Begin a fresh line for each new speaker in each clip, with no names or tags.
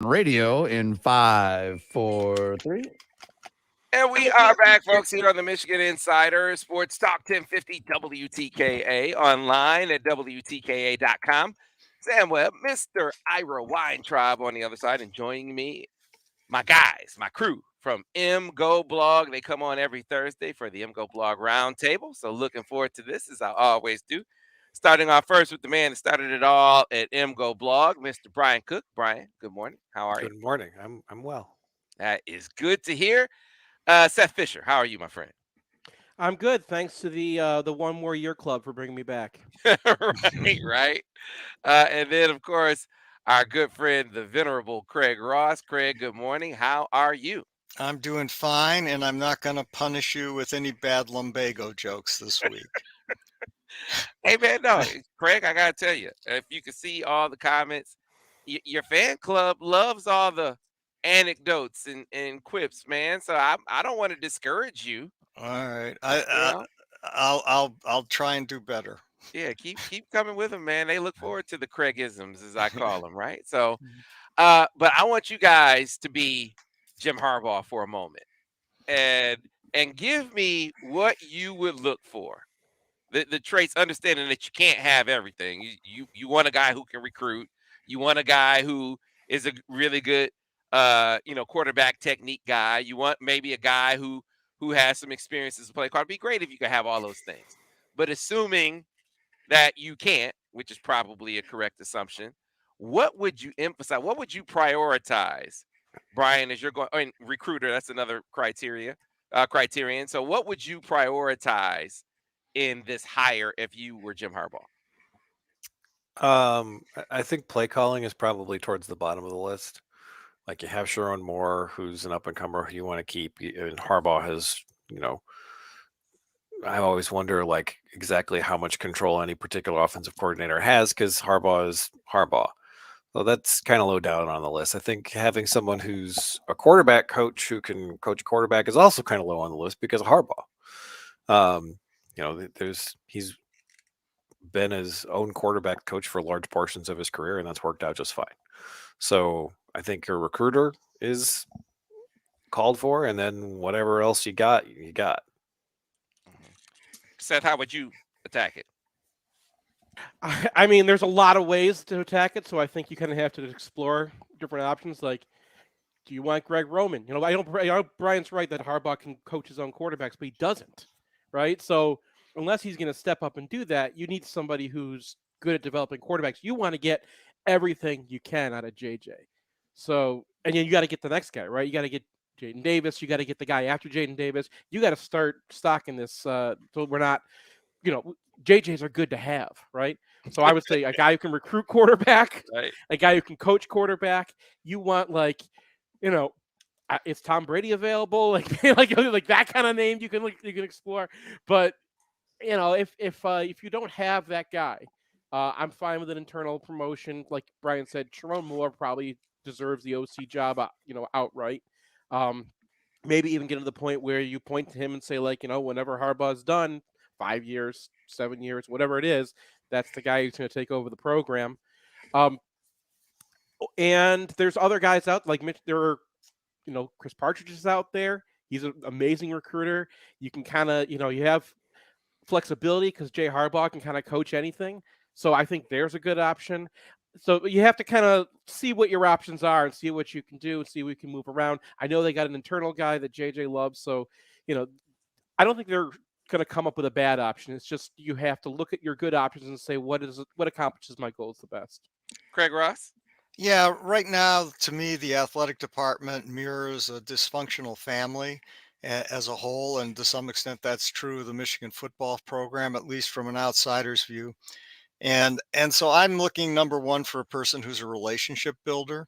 Radio in 5, 4, 3.
And we are back, folks, here on the Michigan Insider Sports Talk 1050 WTKA online at WTKA.com. Sam Webb, Mr. Ira Weintraub on the other side, and joining me, my guys, my crew from MGoBlog. They come on every Thursday for the MGoBlog Roundtable. So looking forward to this, as I always do. Starting off first with the man that started it all at MGoBlog, Mr. Brian Cook. Brian, good morning. How are you?
Good morning. I'm well.
That is good to hear. Seth Fisher, how are you, my friend?
I'm good, thanks to the One More Year Club for bringing me back.
right. And then, of course, our good friend, the venerable Craig Ross. Craig, good morning. How are you?
I'm doing fine, and I'm not going to punish you with any bad lumbago jokes this week.
Hey, man, no, Craig, I got to tell you, if you can see all the comments, your fan club loves all the anecdotes and quips, man. So I don't want to discourage you.
All right,
You
I'll try and do better.
Yeah, keep coming with them, man. They look forward to the Craigisms, as I call them, right? So, but I want you guys to be Jim Harbaugh for a moment, and give me what you would look for. The traits, understanding that you can't have everything. You want a guy who can recruit. You want a guy who is a really good, quarterback technique guy. You want maybe a guy who has some experience as a play caller. It'd be great if you could have all those things. But assuming that you can't, which is probably a correct assumption, what would you emphasize? What would you prioritize, Brian, as you're going? I mean, recruiter, that's another criterion. So, what would you prioritize in this hire if you were Jim Harbaugh?
I think play calling is probably towards the bottom of the list. Like you have Sharon Moore, who's an up and comer who you want to keep, and Harbaugh has, I always wonder like exactly how much control any particular offensive coordinator has because Harbaugh is Harbaugh. So that's kind of low down on the list. I think having someone who's a quarterback coach who can coach quarterback is also kind of low on the list because of Harbaugh. He's been his own quarterback coach for large portions of his career, and that's worked out just fine. So I think your recruiter is called for, and then whatever else you got, you got.
Seth, how would you attack it?
I mean, there's a lot of ways to attack it, so I think you kind of have to explore different options. Like, do you want Greg Roman? I know Brian's right that Harbaugh can coach his own quarterbacks, but he doesn't, right? So unless he's going to step up and do that, you need somebody who's good at developing quarterbacks. You want to get everything you can out of JJ. So, and then you got to get the next guy, right? You got to get Jaden Davis. You got to get the guy after Jaden Davis. You got to start stocking this so we're not, JJs are good to have, right? So I would say a guy who can recruit quarterback,
Right.
a guy who can coach quarterback. You want is Tom Brady available? Like that kind of name you can explore. But if you don't have that guy, I'm fine with an internal promotion. Like Brian said, Sharon Moore probably deserves the OC job, outright. Maybe even get to the point where you point to him and say, whenever Harbaugh's done, 5 years, 7 years, whatever it is, that's the guy who's going to take over the program. And there's other guys out like Mitch. There are, Chris Partridge is out there. He's an amazing recruiter. You can kind of, you have flexibility because Jay Harbaugh can kind of coach anything. So I think there's a good option. So you have to kind of see what your options are and see what you can do and see what you can move around. I know they got an internal guy that JJ loves. So, I don't think they're going to come up with a bad option. It's just you have to look at your good options and say, what accomplishes my goals the best?
Craig Ross?
Yeah, right now, to me, the athletic department mirrors a dysfunctional family as a whole, and to some extent, that's true of the Michigan football program, at least from an outsider's view. And so I'm looking, number one, for a person who's a relationship builder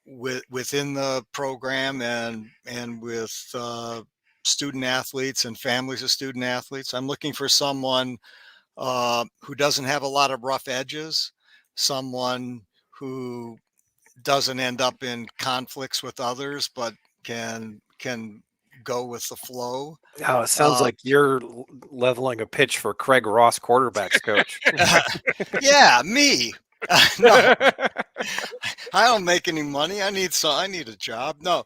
within the program and with student athletes and families of student athletes. I'm looking for someone who doesn't have a lot of rough edges, someone who doesn't end up in conflicts with others, but can go with the flow.
Oh, it sounds like you're leveling a pitch for Craig Ross, quarterbacks coach.
Yeah, me. No, I don't make any money. I need a job. No,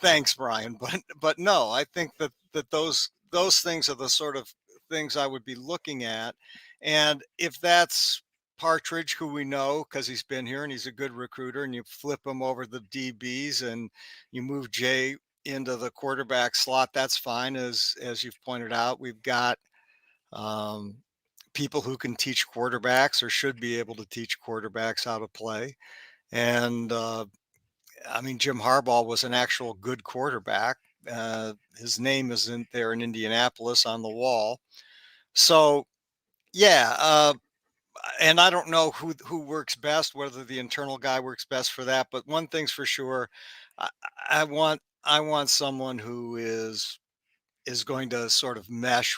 thanks, Brian, but no, I think that those things are the sort of things I would be looking at. And if that's Partridge, who we know because he's been here and he's a good recruiter, and you flip him over the DBs and you move Jay into the quarterback slot, that's fine. As you've pointed out, we've got people who can teach quarterbacks or should be able to teach quarterbacks how to play. And I mean, Jim Harbaugh was an actual good quarterback. His name isn't there in Indianapolis on the wall. So, yeah. And I don't know who works best, whether the internal guy works best for that. But one thing's for sure, I want someone who is going to sort of mesh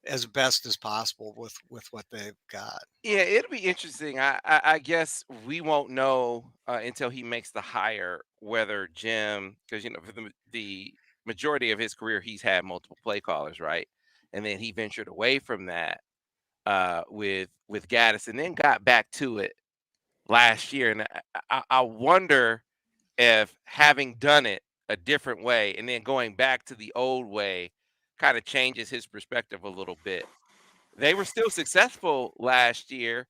as best as possible with what they've got.
Yeah, it'll be interesting. I guess we won't know until he makes the hire whether Jim, because for the majority of his career he's had multiple play callers, right? And then he ventured away from that with Gaddis, and then got back to it last year. And I wonder if having done it a different way and then going back to the old way kind of changes his perspective a little bit. They were still successful last year,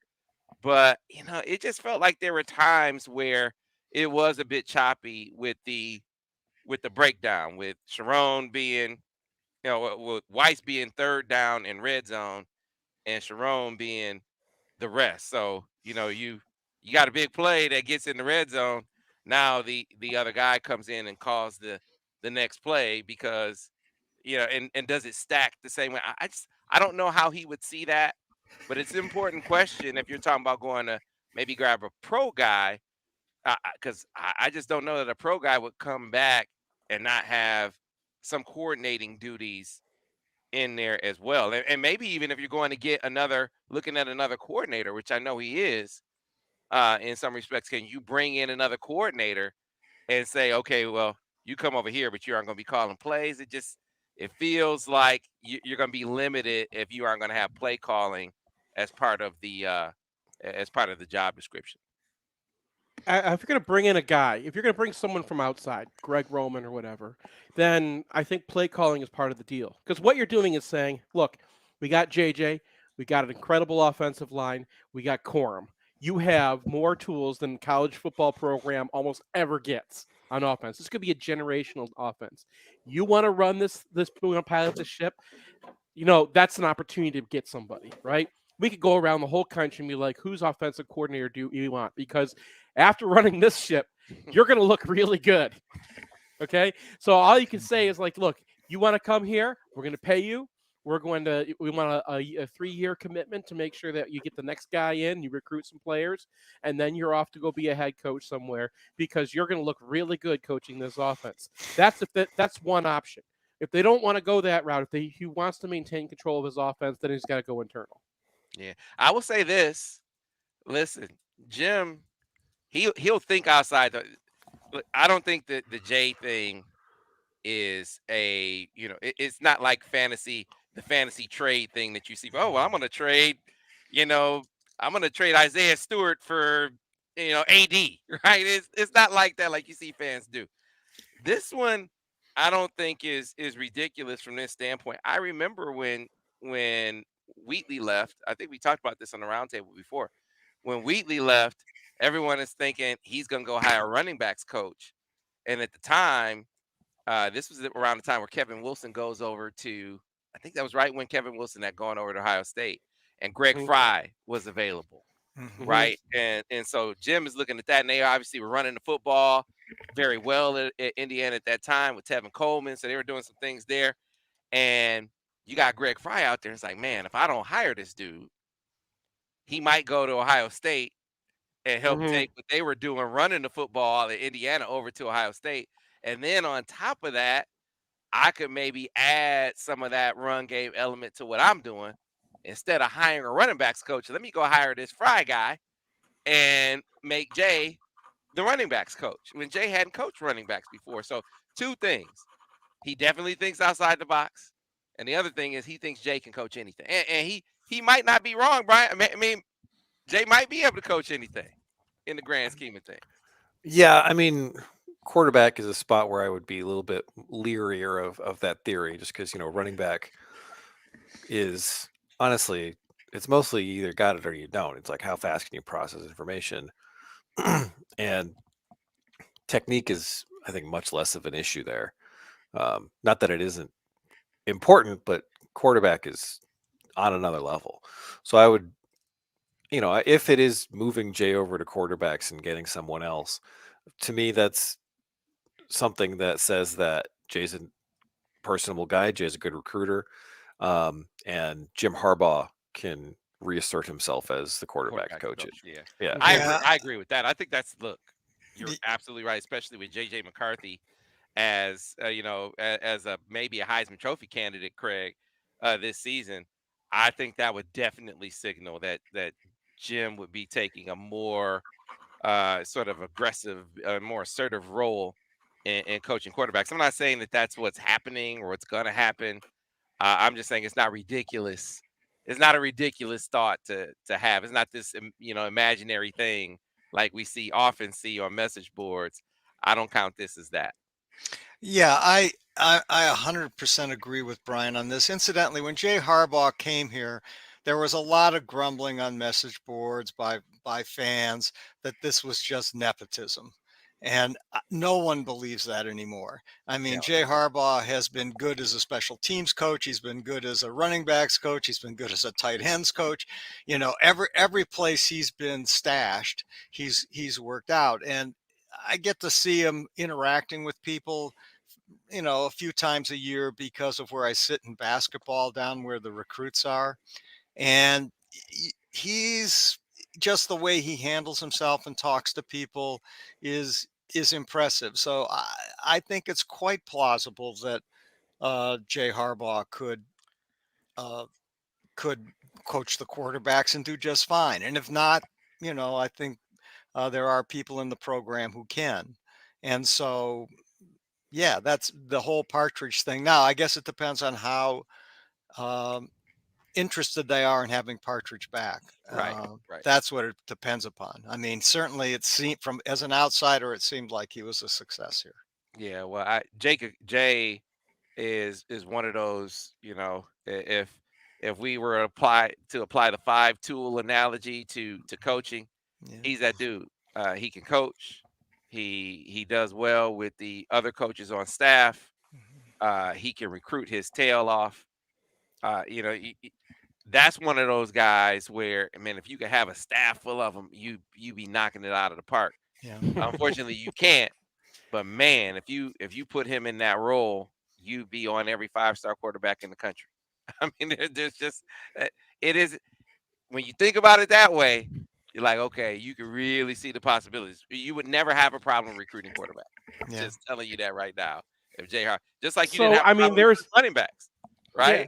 but it just felt like there were times where it was a bit choppy with the breakdown, with Sharon being, with Weiss being third down in red zone and Sharon being the rest. So, you got a big play that gets in the red zone. Now the other guy comes in and calls the next play because, and does it stack the same way? I don't know how he would see that, but it's an important question if you're talking about going to maybe grab a pro guy, because I just don't know that a pro guy would come back and not have some coordinating duties in there as well. And maybe even if you're going to get looking at another coordinator, which I know he is, in some respects, can you bring in another coordinator and say, okay, well, you come over here, but you aren't going to be calling plays? It feels like you're going to be limited if you aren't going to have play calling as part of the job description.
If you're going to bring in a guy, if you're going to bring someone from outside, Greg Roman or whatever, then I think play calling is part of the deal. Because what you're doing is saying, look, we got JJ, we got an incredible offensive line, we got Corum. You have more tools than college football program almost ever gets on offense. This could be a generational offense. You want to run this, we want to pilot this ship, that's an opportunity to get somebody, right? We could go around the whole country and be like, whose offensive coordinator do you want? Because after running this ship, you're going to look really good. Okay? So all you can say is like, look, you want to come here? We're going to pay you. We want a 3-year commitment to make sure that you get the next guy in, you recruit some players, and then you're off to go be a head coach somewhere because you're going to look really good coaching this offense. That's one option. If they don't want to go that route, if he wants to maintain control of his offense, then he's got to go internal.
Yeah, I will say this. Listen, Jim, he'll think outside look, I don't think that the J thing is it's not like the fantasy trade thing that you see. Oh, well, I'm going to trade, Isaiah Stewart for, AD, right? It's not like that, like you see fans do. This one, I don't think is ridiculous from this standpoint. I remember when Wheatley left. I think we talked about this on the roundtable before. When Wheatley left, everyone is thinking he's going to go hire a running backs coach. And at the time, this was around the time where Kevin Wilson goes over to, I think that was right when Kevin Wilson had gone over to Ohio State, and Greg Fry was available, right? And so Jim is looking at that, and they obviously were running the football very well at Indiana at that time with Tevin Coleman. So they were doing some things there. And you got Greg Fry out there. It's like, man, if I don't hire this dude, he might go to Ohio State and help take what they were doing running the football at Indiana over to Ohio State. And then on top of that, I could maybe add some of that run game element to what I'm doing. Instead of hiring a running backs coach, let me go hire this Fry guy and make Jay the running backs coach when Jay hadn't coached running backs before. So 2 things. He definitely thinks outside the box. And the other thing is he thinks Jay can coach anything. And he might not be wrong, Brian. I mean, Jay might be able to coach anything. in the grand scheme of things.
Yeah, I mean, quarterback is a spot where I would be a little bit leerier of that theory, just because running back is honestly, it's mostly you either got it or you don't. It's like how fast can you process information, and technique is, I think, much less of an issue there. Not that it isn't important, but quarterback is on another level. So I would, if it is moving Jay over to quarterbacks and getting someone else, to me, that's something that says that Jay's a personable guy, Jay's a good recruiter, and Jim Harbaugh can reassert himself as the quarterback coach.
Yeah.
Yeah.
I agree with that. I think look, you're
The-
absolutely right, especially with JJ McCarthy as as a maybe a Heisman Trophy candidate, Craig, this season. I think that would definitely signal that Jim would be taking a more sort of aggressive, more assertive role in coaching quarterbacks. I'm not saying that that's what's happening or what's going to happen. I'm just saying it's not ridiculous. It's not a ridiculous thought to have. It's not this imaginary thing like we often see on message boards. I don't count this as that.
Yeah, I 100% agree with Brian on this. Incidentally, when Jay Harbaugh came here, there was a lot of grumbling on message boards by fans that this was just nepotism. And no one believes that anymore. I mean,
Yeah.
Jay Harbaugh has been good as a special teams coach. He's been good as a running backs coach. He's been good as a tight ends coach. Every place he's been stashed, he's worked out. And I get to see him interacting with people, a few times a year because of where I sit in basketball down where the recruits are. And he's just the way he handles himself and talks to people is impressive. So I think it's quite plausible that Jay Harbaugh uh, could coach the quarterbacks and do just fine. And if not, I think there are people in the program who can. And so yeah, that's the whole Partridge thing. Now, I guess it depends on how interested they are in having Partridge back.
Right.
That's what it depends upon. I mean, certainly it seemed as an outsider, it seemed like he was a success here.
Yeah. Well, Jay is one of those. If we were to apply the 5-tool analogy to coaching,
Yeah.
he's that dude. He can coach. He does well with the other coaches on staff. He can recruit his tail off. That's one of those guys where, man, if you could have a staff full of them, you be knocking it out of the park.
Yeah.
Unfortunately, you can't. But man, if you put him in that role, you be on every 5-star quarterback in the country. I mean, there's just it is when you think about it that way, you're like, okay, you can really see the possibilities. You would never have a problem recruiting quarterback.
Yeah.
Just telling you that right now. If Jay just like you
So,
didn't have a
I mean,
problem
there's-
with running backs, right?
Yeah.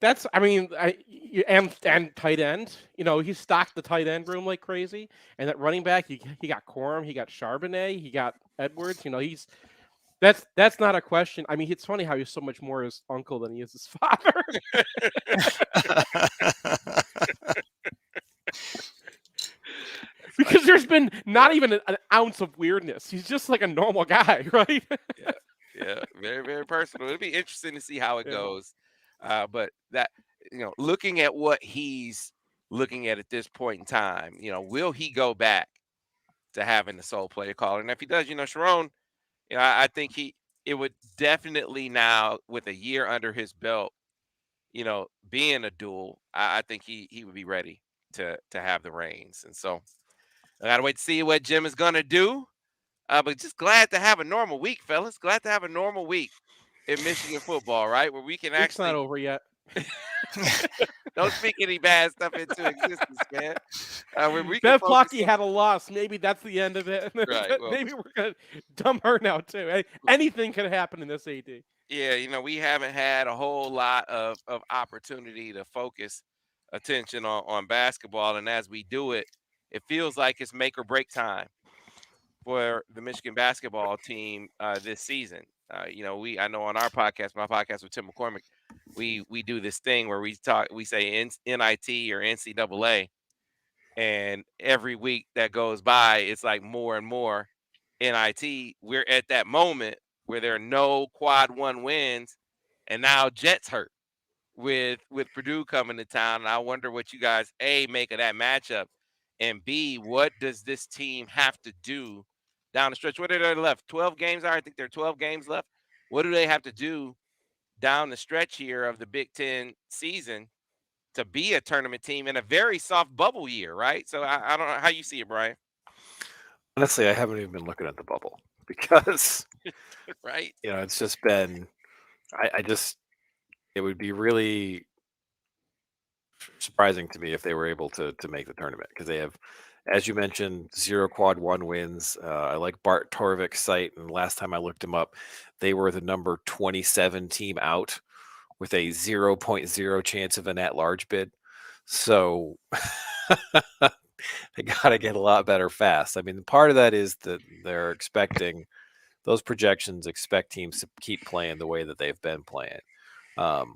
That's, and tight end. He stocked the tight end room like crazy. And that running back, he got Corum, he got Charbonnet, he got Edwards. That's not a question. I mean, it's funny how he's so much more his uncle than he is his father. Because there's been not even an ounce of weirdness. He's just like a normal guy, right?
Yeah, very, very personal. It'll be interesting to see how it
Yeah.
goes. But that, looking at what he's looking at this point in time, will he go back to having the sole player caller? And if he does, Sharon, I think it would definitely now, with a year under his belt, being a dual, I think he would be ready to have the reins. And so I gotta wait to see what Jim is gonna do. But just glad to have a normal week, fellas. Glad to have a normal week in Michigan football, right? Where we can
It's
actually
not over yet.
don't speak any bad stuff into existence, man. Where we can
Bev
focus
Plotky had a loss. Maybe that's the end of it.
Right, well-
Maybe we're gonna dump her now too. Anything could happen in this AD.
Yeah, we haven't had a whole lot of opportunity to focus attention on basketball. And as we do it, it feels like it's make or break time for the Michigan basketball team this season. I know on our podcast, my podcast with Tim McCormick, we do this thing where we say NIT or NCAA, And every week that goes by, it's like more and more NIT. We're at that moment where there are no quad one wins, and now Jets hurt with Purdue coming to town. And I wonder what you guys A make of that matchup, and B, what does this team have to do down the stretch? What are they left? 12 games. I think there are 12 games left. What do they have to do down the stretch here of the Big Ten season to be a tournament team in a very soft bubble year, right? So I don't know how you see it, Brian.
Honestly, I haven't even been looking at the bubble because
Right?
it's just been. I just it would be really surprising to me if they were able to make the tournament because they have, as you mentioned, 0 quad one wins. I like Bart Torvik's site, and last time I looked him up, they were the number 27 team out with a 0.0 chance of an at-large bid. So they got to get a lot better fast. I mean, part of that is that they're expecting those projections expect teams to keep playing the way that they've been playing. But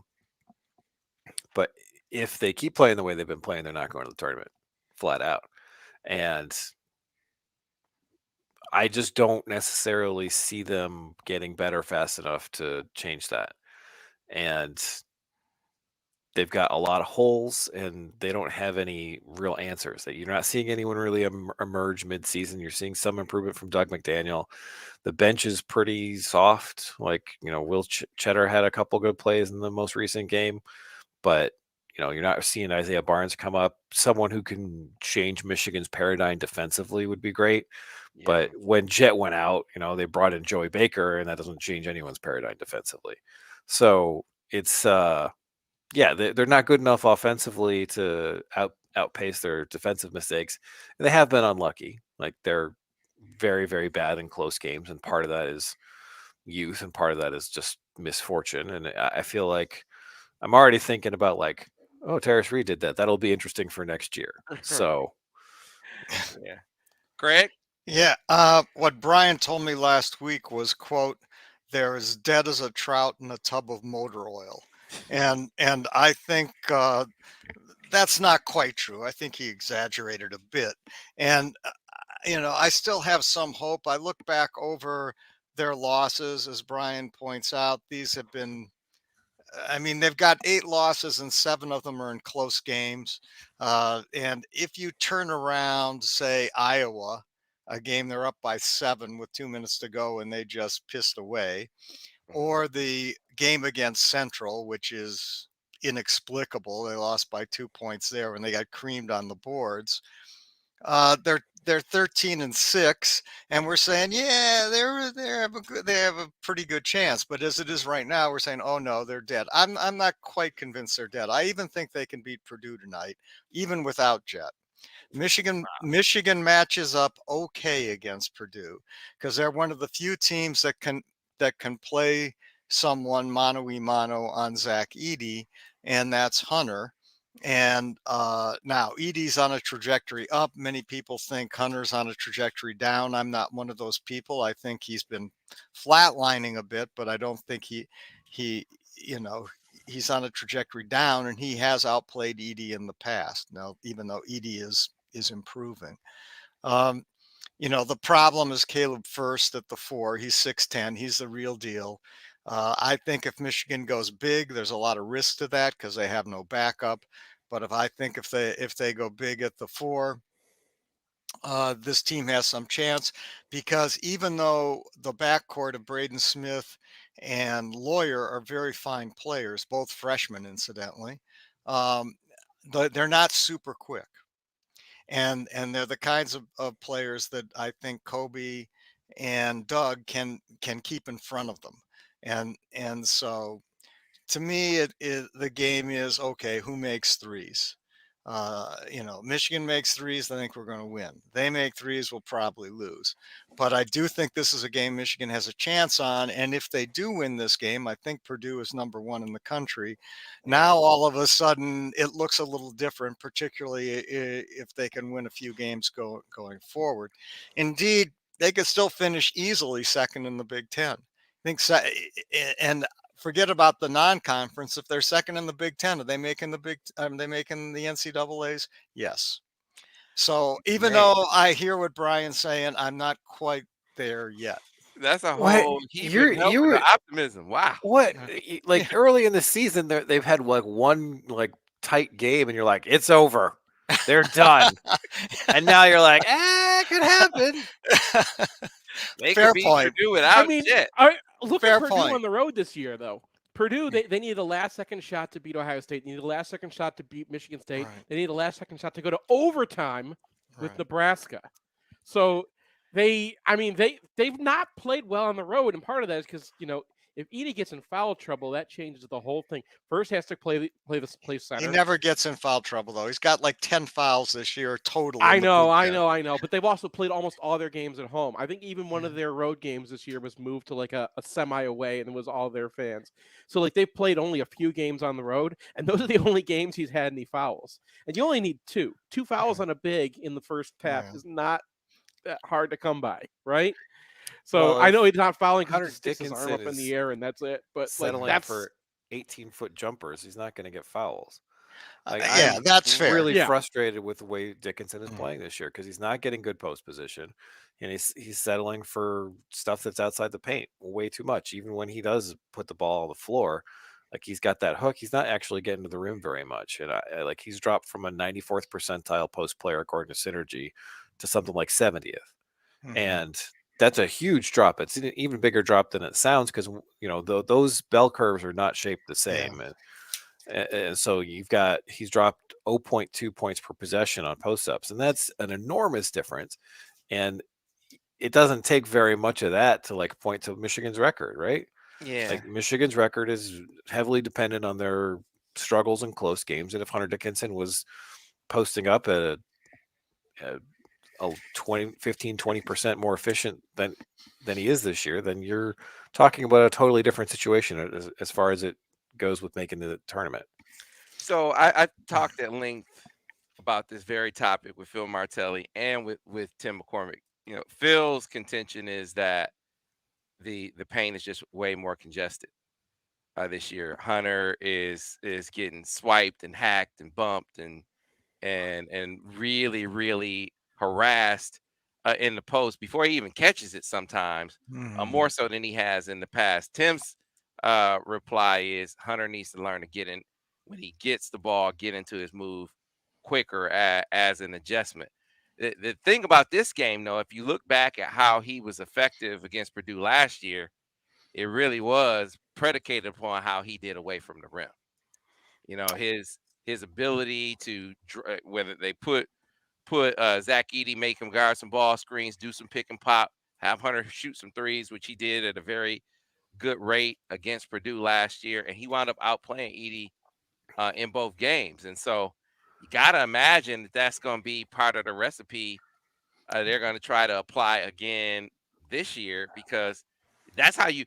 if they keep playing the way they've been playing, they're not going to the tournament flat out. And I just don't necessarily see them getting better fast enough to change that. And they've got a lot of holes, and they don't have any real answers. That you're not seeing anyone really emerge mid-season. You're seeing some improvement from Doug McDaniel. The bench is pretty soft. Like, Will Cheddar had a couple good plays in the most recent game, but you're not seeing Isaiah Barnes come up. Someone who can change Michigan's paradigm defensively would be great.
Yeah.
But when Jet went out, they brought in Joey Baker, and that doesn't change anyone's paradigm defensively. So it's they're not good enough offensively to outpace their defensive mistakes. And they have been unlucky. Like, they're very, very bad in close games, and part of that is youth, and part of that is just misfortune. And I feel like I'm already thinking about, like, oh, Terrace Reed did that. That'll be interesting for next year. So,
yeah. Greg?
Yeah. What Brian told me last week was, quote, "They're as dead as a trout in a tub of motor oil." And I think that's not quite true. I think he exaggerated a bit. And, I still have some hope. I look back over their losses, as Brian points out. These have been, they've got 8 losses and 7 of them are in close games. And if you turn around, say, Iowa, a game they're up by 7 with 2 minutes to go and they just pissed away, or the game against Central, which is inexplicable. They lost by 2 points there when they got creamed on the boards. They're 13-6, and we're saying, yeah, they have a pretty good chance. But as it is right now, we're saying, oh no, they're dead. I'm not quite convinced they're dead. I even think they can beat Purdue tonight, even without Jet. Michigan matches up okay against Purdue because they're one of the few teams that can play someone mano-a-mano on Zach Edey, and that's Hunter. And now Edey's on a trajectory up. Many people think Hunter's on a trajectory down. I'm not one of those people. I think he's been flatlining a bit, but I don't think he's on a trajectory down, and he has outplayed Edey in the past. Now, even though Edey is improving. The problem is Caleb First at the 4. He's 6'10". He's the real deal. I think if Michigan goes big, there's a lot of risk to that because they have no backup. But if they go big at the 4, this team has some chance, because even though the backcourt of Braden Smith and Lawyer are very fine players, both freshmen, incidentally, they're not super quick. And they're the kinds of players that I think Kobe and Doug can keep in front of them. And so to me, the game is, okay, who makes threes? Michigan makes threes, I think we're going to win. They make threes, we'll probably lose. But I do think this is a game Michigan has a chance on. And if they do win this game, I think Purdue is number 1 in the country. Now, all of a sudden, it looks a little different, particularly if they can win a few games going forward. Indeed, they could still finish easily second in the Big Ten. I think so, and forget about the non-conference. If they're second in the Big Ten, are they making the NCAAs? Yes. So even
Man.
though I hear what Brian's saying, I'm not quite there yet.
That's a
What?
whole keep
You're-
it help
you
with
were-
the optimism. Wow.
What?
Yeah.
Like early in the season, they've had like one like tight game, and you're like, it's over. They're done. And now you're like, it could happen.
They
Fair
could beat
point.
Purdue
I
without
mean,
Jet.
look
Fair
at Purdue
point.
on the road this year, though. Purdue, they needed a last-second shot to beat Ohio State. They needed a last-second shot to beat Michigan State.
Right.
They needed a last-second shot to go to overtime with
Right.
Nebraska. So they've not played well on the road, and part of that is because if Edey gets in foul trouble, that changes the whole thing. First, has to play center.
He never gets in foul trouble though. He's got like 10 fouls this year total.
I
in the
know.
boot camp.
But they've also played almost all their games at home. I think even one of their road games this year was moved to like a semi away, and it was all their fans. So like they've played only a few games on the road, and those are the only games he's had any fouls. And you only need two fouls on a big in the first half
Yeah.
is not that hard to come by, right? So
Well,
I know he's not fouling
Hunter
because he sticks his arm
Dickinson
up in
is
the air and that's it. But like
Settling
that's
for 18-foot jumpers. He's not going to get fouls.
Yeah,
I'm
that's fair.
really
Yeah.
frustrated with the way Dickinson is
Mhm.
playing this year because he's not getting good post position, and he's settling for stuff that's outside the paint way too much. Even when he does put the ball on the floor, like he's got that hook, he's not actually getting to the rim very much. And I like he's dropped from a 94th percentile post player according to Synergy to something like 70th,
Mhm.
and that's a huge drop. It's an even bigger drop than it sounds because those bell curves are not shaped the same. And so he's dropped 0.2 points per possession on post-ups, and that's an enormous difference. And it doesn't take very much of that to like point to Michigan's record, right?
Yeah.
Like Michigan's record is heavily dependent on their struggles in close games. And if Hunter Dickinson was posting up at a 15-20% more efficient than he is this year, then you're talking about a totally different situation as far as it goes with making the tournament.
So I talked at length about this very topic with Phil Martelli and with Tim McCormick. Phil's contention is that the paint is just way more congested this year. Hunter is getting swiped and hacked and bumped and really harassed in the post before he even catches it sometimes,
Mhm.
more so than he has in the past. Tim's reply is Hunter needs to learn to get in when he gets the ball, get into his move quicker as an adjustment. The thing about this game, though, if you look back at how he was effective against Purdue last year, it really was predicated upon how he did away from the rim. His ability to whether they put Zach Edey, make him guard some ball screens, do some pick and pop, have Hunter shoot some threes, which he did at a very good rate against Purdue last year, and he wound up outplaying Edey in both games. And so you got to imagine that that's going to be part of the recipe they're going to try to apply again this year, because that's how you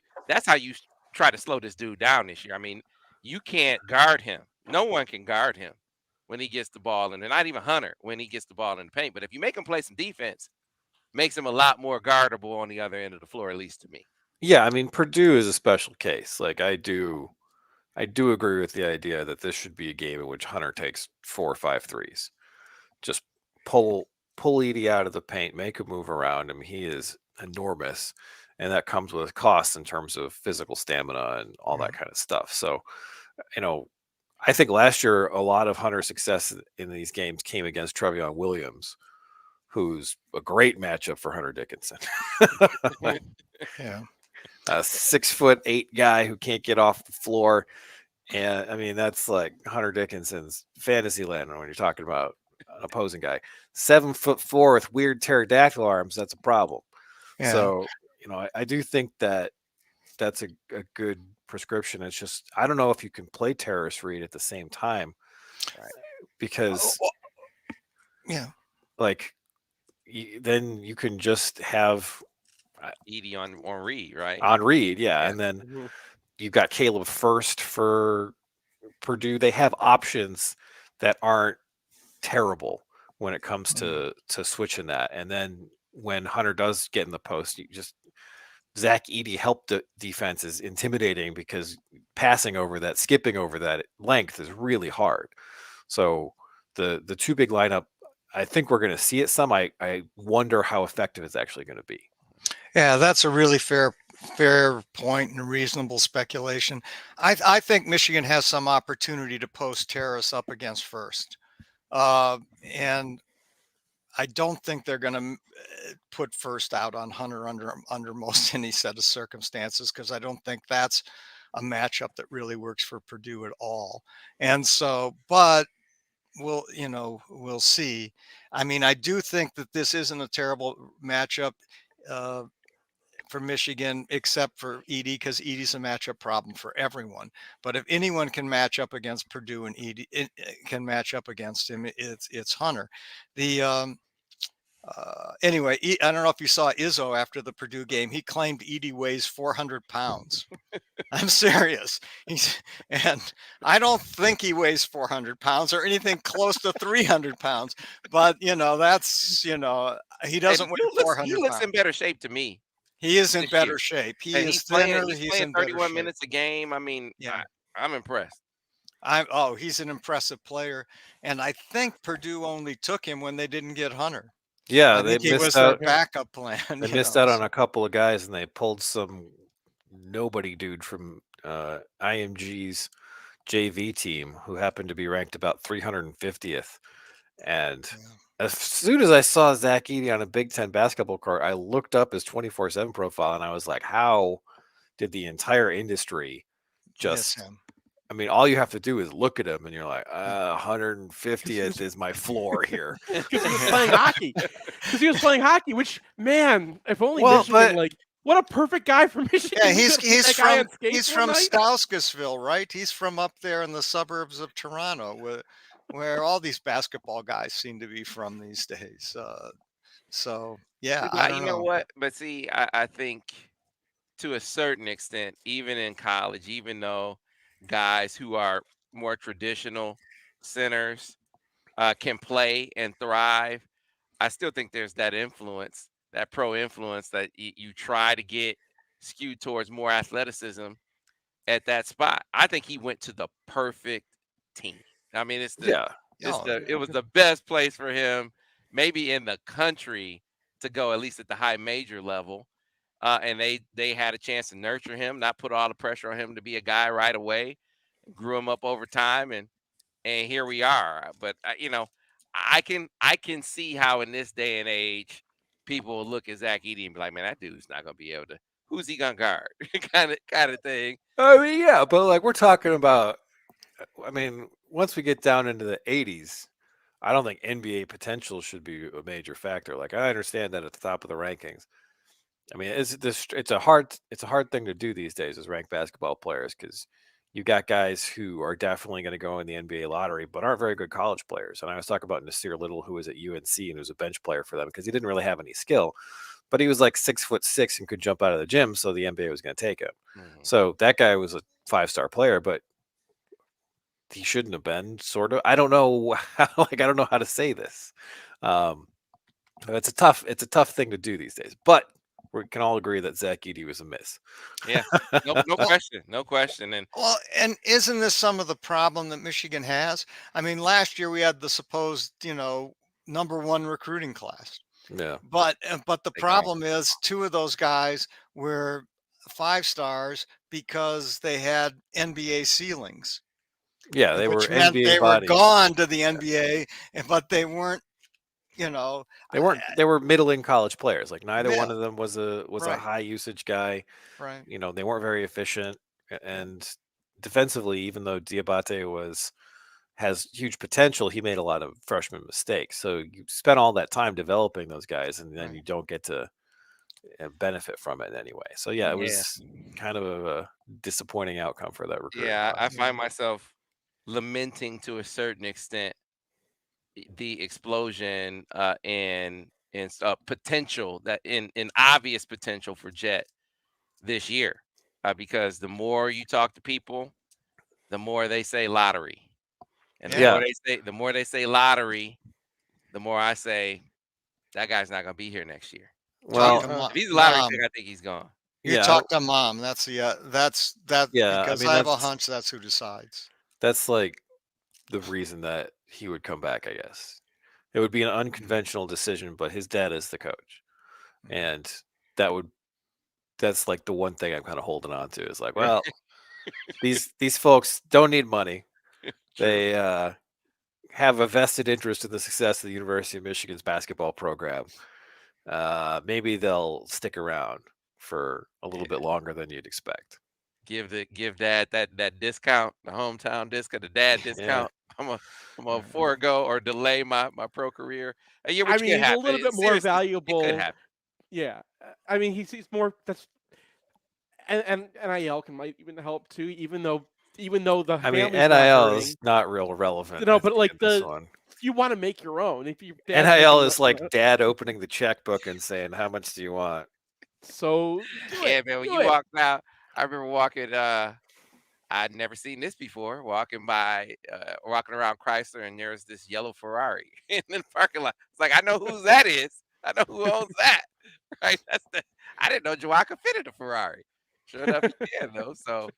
try to slow this dude down this year. I mean, you can't guard him. No one can guard him when he gets the ball, and not even Hunter when he gets the ball in the paint. But if you make him play some defense, makes him a lot more guardable on the other end of the floor, at least to me.
Yeah, I mean Purdue is a special case. Like I do agree with the idea that this should be a game in which Hunter takes 4 or 5 threes. Just pull Edey out of the paint, make him move around him. He is enormous, and that comes with costs in terms of physical stamina and all that kind of stuff. So, I think last year a lot of Hunter's success in these games came against Trevion Williams, who's a great matchup for Hunter Dickinson.
Yeah.
A 6'8" guy who can't get off the floor. And I mean, that's like Hunter Dickinson's fantasy land when you're talking about an opposing guy. 7'4" with weird pterodactyl arms, that's a problem.
Yeah.
So, I do think that that's a good prescription. It's just, I don't know if you can play terrorist read at the same time, because
Yeah.
like then you can just have
Edey on Reed, right?
on Reed, yeah. And then you've got Caleb First for Purdue. They have options that aren't terrible when it comes to switching that. And then when Hunter does get in the post, you just Zach Edey help the defense is intimidating because passing over that, skipping over that length is really hard. So the two big lineup I think we're going to see it some. I wonder how effective it's actually going to be.
Yeah, that's a really fair point and reasonable speculation. I think Michigan has some opportunity to post Terrace up against First, and I don't think they're going to put First out on Hunter under most any set of circumstances, because I don't think that's a matchup that really works for Purdue at all. And so, but we'll see. I mean, I do think that this isn't a terrible matchup for Michigan, except for Edey, because Edey's a matchup problem for everyone. But if anyone can match up against Purdue and Edey can match up against him, it's Hunter. Anyway, I don't know if you saw Izzo after the Purdue game. He claimed Edey weighs 400 pounds. I'm serious. And I don't think he weighs 400 pounds or anything close to 300 pounds. But, that's, he doesn't weigh 400
He looks
pounds.
in better shape to me.
He is in better shape. He
And
is thinner.
He's
He's
playing
in better
31
shape.
minutes a game. I mean,
Yeah.
I'm impressed.
He's an impressive player. And I think Purdue only took him when they didn't get Hunter.
Yeah,
I
they
think he was
missed
their
out.
backup plan.
They missed out on a couple of guys, and they pulled some nobody dude from IMG's JV team who happened to be ranked about 350th. And as soon as I saw Zach Edey on a Big Ten basketball court, I looked up his 24/7 profile, and I was like, how did the entire industry just...
Miss him.
I mean, all you have to do is look at him, and you're like, 150th is my floor here.
Because he was playing hockey. Because he was playing hockey, which, man, if only
Well,
Michigan,
but-
what a perfect guy for Michigan.
Yeah,
He could've put that guy on skates
he's
one
from
night.
Stausgasville, right? He's from up there in the suburbs of Toronto, where all these basketball guys seem to be from these days. So yeah, I don't
you know what? But see, I think to a certain extent, even in college, even though guys who are more traditional centers can play and thrive, I still think there's that influence, that pro influence that you try to get skewed towards more athleticism at that spot. I think he went to the perfect team. I mean, it was the best place for him, maybe in the country, to go, at least at the high major level. And they had a chance to nurture him, not put all the pressure on him to be a guy right away, grew him up over time, and here we are. But I can see how in this day and age people will look at Zach Edey and be like, man, that dude's not gonna be able to. Who's he gonna guard? kind of thing.
I mean, yeah, but like we're talking about, I mean, once we get down into the 80s, I don't think NBA potential should be a major factor. Like I understand that at the top of the rankings. I mean, it's a hard thing to do these days as rank basketball players, because you got guys who are definitely going to go in the NBA lottery, but aren't very good college players. And I was talking about Nasir Little, who was at UNC and was a bench player for them because he didn't really have any skill, but he was like 6'6" and could jump out of the gym. So the NBA was going to take him.
Mm-hmm.
So that guy was a 5-star player, but he shouldn't have been, sort of. I don't know how, I don't know how to say this. It's a tough thing to do these days, but we can all agree that Zach Edey was a miss.
Yeah, no question.
And isn't this some of the problem that Michigan has? I mean, last year we had the supposed, number one recruiting class.
Yeah.
But the problem is 2 of those guys were 5 stars because they had NBA ceilings.
Yeah, they were NBA
they
bodies.
were gone to the NBA, but they weren't.
They were middling college players. Like neither one of them was a
Right.
high usage guy.
Right.
They weren't very efficient, and defensively, even though Diabate has huge potential, he made a lot of freshman mistakes. So you spent all that time developing those guys, and then you don't get to benefit from it anyway. So it was kind of a disappointing outcome for that recruit.
Yeah, I find myself lamenting to a certain extent the explosion in potential, that in obvious potential for Jet this year, because the more you talk to people, the more they say lottery, and the more they say lottery, the more I say that guy's not going to be here next year.
Well,
if he's a lottery pick, I think he's gone.
You talk to mom. That's because I have a hunch that's who decides.
That's like the reason that he would come back, I guess. It would be an unconventional decision, but his dad is the coach, and that's like the one thing I'm kind of holding on to is like, well, these folks don't need money. They have a vested interest in the success of the University of Michigan's basketball program. Maybe they'll stick around for a little bit longer than you'd expect.
Give dad that discount, the hometown discount, the dad discount. I'm a forego or delay my pro career. Yeah,
I
which
mean,
could
he's a
happen.
little bit more
Seriously, it could
valuable.
happen.
Yeah, I mean, he's more. That's and NIL might even help too. Even though the
I mean,
family's not
NIL
hurting.
is not real relevant.
No, but like
this one.
if you want to make your own, if you
NIL is like dad opening the checkbook and saying, "How much do you want?"
So
Yeah, man. When you walk out, I remember walking. I'd never seen this before. Walking around Chrysler, and there's this yellow Ferrari in the parking lot. It's like I know whose that is. I know who owns that. Right? I didn't know Joao could fit in a Ferrari. Sure enough, he can though. So,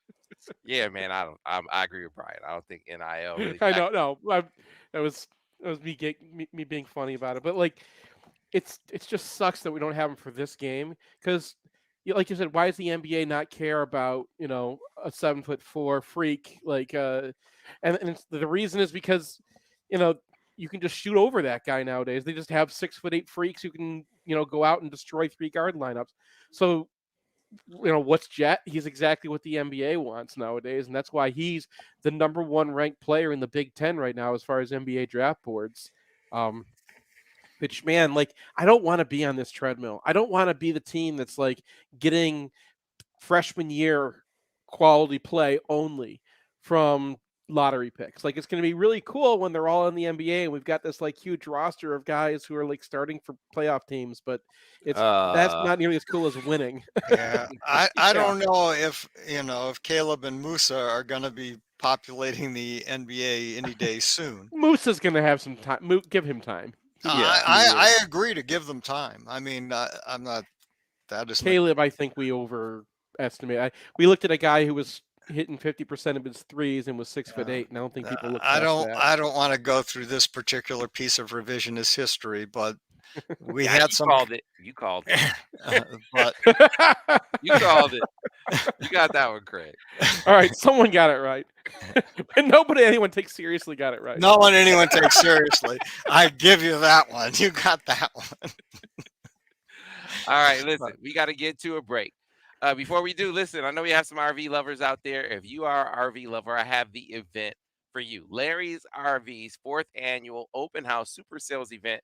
yeah, man. I agree with Brian. I don't think NIL really.
I know, no, that was me being funny about it, but like, it's just sucks that we don't have him for this game because, like you said, why does the NBA not care about a 7'4" freak like and the reason is because you can just shoot over that guy nowadays. They just have 6'8" freaks who can go out and destroy 3-guard lineups. So what's Jet? He's exactly what the NBA wants nowadays, and that's why he's the number 1 ranked player in the Big Ten right now as far as NBA draft boards. Which, man, like, I don't want to be on this treadmill. I don't want to be the team that's like getting freshman year quality play only from lottery picks. Like, it's going to be really cool when they're all in the NBA and we've got this like huge roster of guys who are like starting for playoff teams, but that's not nearly as cool as winning.
Yeah, I don't know if Caleb and Musa are going to be populating the NBA any day soon.
Musa's going to have some time. Give him time.
I agree to give them time. I mean, I'm not. That is
Caleb. I think we overestimate. We looked at a guy who was hitting 50% of his threes and was 6'8", and I don't think people look past that.
I don't want to go through this particular piece of revisionist history, but we
had
some.
You called it.
But
you called it. You got that one, Craig.
All right, someone got it right. But anyone takes seriously got it right.
No one anyone takes seriously. I give you that one. You got that one.
All right, listen, we got to get to a break. Before we do, listen, I know we have some RV lovers out there. If you are an RV lover, I have the event for you. Larry's RV's 4th annual open house super sales event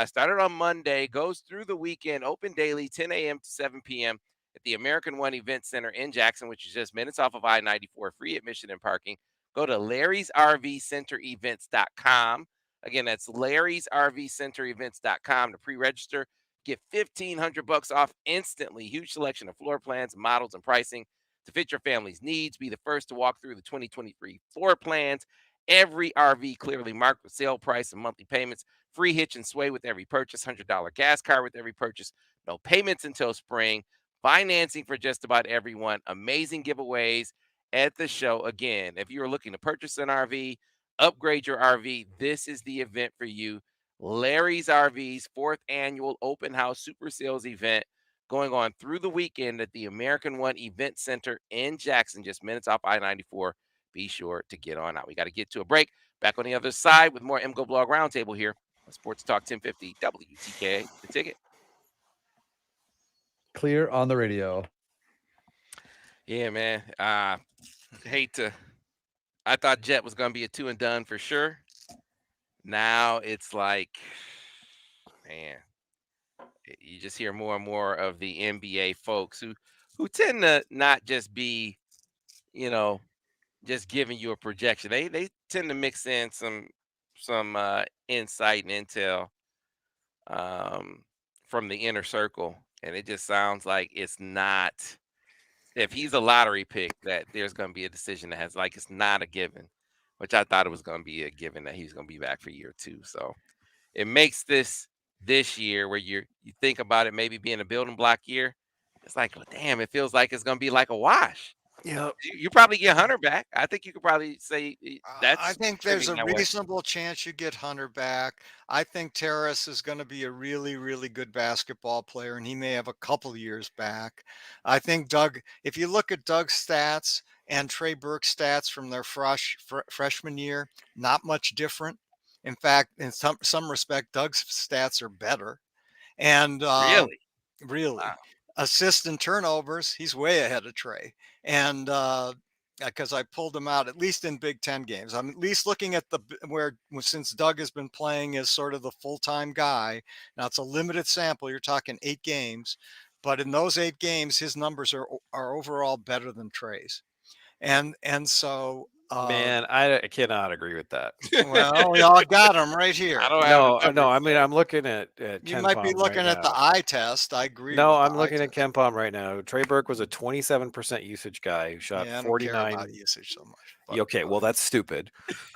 started on Monday, goes through the weekend, open daily, 10 a.m. to 7 p.m. at the American One Event Center in Jackson, which is just minutes off of I-94, free admission and parking. Go to Larry'sRVCenterEvents.com. Again, that's Larry'sRVCenterEvents.com to pre-register. Get $1,500 off instantly. Huge selection of floor plans, models, and pricing to fit your family's needs. Be the first to walk through the 2023 floor plans. Every RV clearly marked with sale price and monthly payments. Free hitch and sway with every purchase. $100 gas card with every purchase. No payments until spring. Financing for just about everyone. Amazing giveaways at the show. Again, if you're looking to purchase an RV, upgrade your RV, this is the event for you. Larry's RV's 4th annual open house super sales event going on through the weekend at the American One Event Center in Jackson, just minutes off I-94. Be sure to get on out. We got to get to a break. Back on the other side with more MGoBlog Roundtable here on Sports Talk 1050 WTK, The Ticket.
Clear on the radio.
Yeah, man. I thought Jet was going to be a 2 and done for sure. Now it's like, man, you just hear more and more of the NBA folks who tend to not just be, just giving you a projection. They tend to mix in some insight and intel from the inner circle, and it just sounds like it's not. If he's a lottery pick, that there's going to be a decision that has it's not a given, which I thought it was going to be a given that he's going to be back for year 2. So it makes this year where you think about it maybe being a building block year. It's like, well, damn, it feels like it's going to be like a wash.
Yeah.
You probably get Hunter back. I think you could probably say that's.
I think there's a
trending that way.
reasonable chance you get Hunter back. I think Terrace is going to be a really, really good basketball player, and he may have a couple years back. I think Doug, if you look at Doug's stats and Trey Burke's stats from their freshman year, not much different. In fact, in some respect, Doug's stats are better. And
Really?
really,
Wow.
assists and turnovers, he's way ahead of Trey. And because I pulled him out at least in Big Ten games. I'm at least looking at since Doug has been playing as sort of the full-time guy. Now it's a limited sample. You're talking 8 games, but in those 8 games, his numbers are overall better than Trey's. And so
Man, I cannot agree with that.
well, we all got him right here.
I don't have
No,
the
no. I
numbers,
mean,
so-
I'm looking at
You might be
KenPom
looking
right
at the
now.
eye test. I agree.
No,
with the
I'm
eye
looking at
test.
KenPom right now. Trey Burke was a 27% usage guy who shot
Yeah, I don't care
49.
about usage so much. but,
Okay, well that's stupid.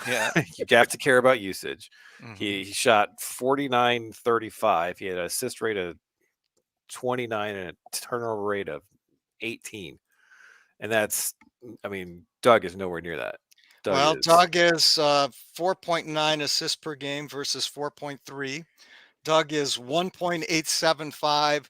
yeah.
You have to care about usage.
Mhm.
He shot 49-35. He had an assist rate of 29 and a turnover rate of 18. And that's, I mean, Doug is nowhere near that.
Doug is 4.9 assists per game versus 4.3. Doug is 1.875